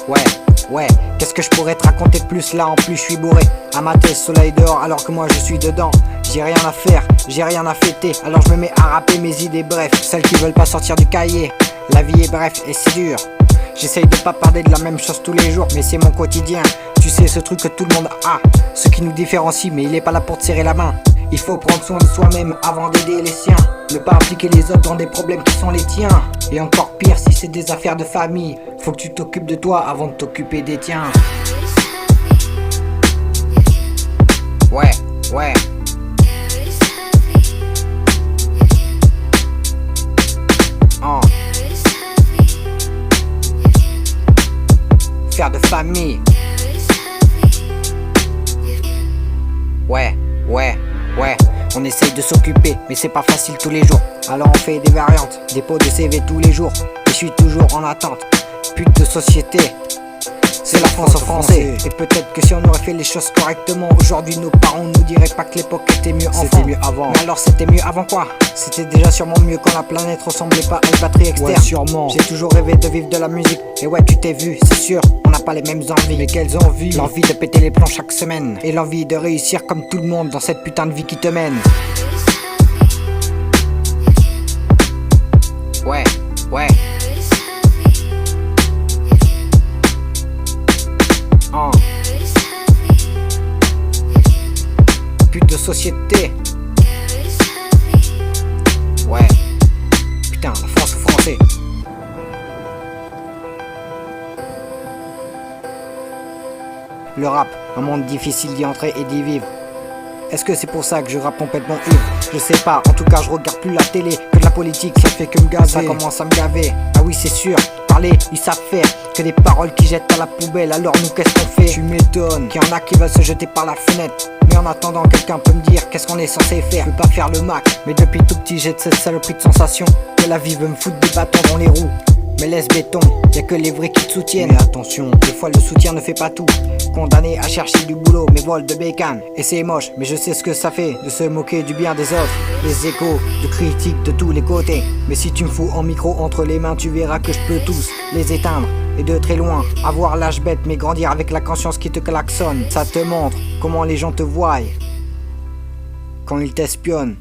Ouais, qu'est-ce que je pourrais te raconter de plus là, en plus je suis bourré. À ma tête, soleil dehors alors que moi je suis dedans. J'ai rien à faire, j'ai rien à fêter, alors je me mets à rapper mes idées bref. Celles qui veulent pas sortir du cahier, la vie est bref et c'est dur. J'essaye de pas parler de la même chose tous les jours, mais c'est mon quotidien. Tu sais, ce truc que tout le monde a, ce qui nous différencie, mais il est pas là pour te serrer la main. Il faut prendre soin de soi-même avant d'aider les siens. Ne pas impliquer les autres dans des problèmes qui sont les tiens. Et encore pire si c'est des affaires de famille. Faut que tu t'occupes de toi avant de t'occuper des tiens. Ouais. Faire de famille. Ouais. On essaye de s'occuper, mais c'est pas facile tous les jours. Alors on fait des variantes, des pots de CV tous les jours. Et je suis toujours en attente. Pute de société, c'est la France aux Français. Et peut-être que si on aurait fait les choses correctement, aujourd'hui nos parents nous diraient pas que l'époque était mieux avant. C'était mieux avant. Mais alors c'était mieux avant quoi? C'était déjà sûrement mieux quand la planète ressemblait pas à une batterie externe. Ouais, sûrement. J'ai toujours rêvé de vivre de la musique. Et ouais, tu t'es vu, c'est sûr, on n'a pas les mêmes envies. Mais quelles envies? L'envie de péter les plombs chaque semaine. Et l'envie de réussir comme tout le monde dans cette putain de vie qui te mène. Ouais. Pute de société. Ouais. Putain, la France aux Français. Le rap, un monde difficile d'y entrer et d'y vivre. Est-ce que c'est pour ça que je rappe complètement ivre? Je sais pas, en tout cas je regarde plus la télé. Que de la politique, ça fait que me gazer. Ça commence à me gaver, ah oui c'est sûr. Parler, ils savent faire, que des paroles qui jettent à la poubelle. Alors nous qu'est-ce qu'on fait? Tu m'étonnes, qu'il y en a qui veulent se jeter par la fenêtre. Mais en attendant quelqu'un peut me dire qu'est-ce qu'on est censé faire. Je veux pas faire le Mac, mais depuis tout petit j'ai de cette saloperie de sensation que la vie veut me foutre des bâtons dans les roues. Mais laisse béton, y'a que les vrais qui te soutiennent. Mais attention, des fois le soutien ne fait pas tout. Condamné à chercher du boulot, mais vol de bécane. Et c'est moche, mais je sais ce que ça fait de se moquer du bien des autres. Les échos, de critiques de tous les côtés. Mais si tu me fous en micro entre les mains, tu verras que je peux tous les éteindre. Et de très loin, avoir l'âge bête, mais grandir avec la conscience qui te klaxonne. Ça te montre comment les gens te voient quand ils t'espionnent.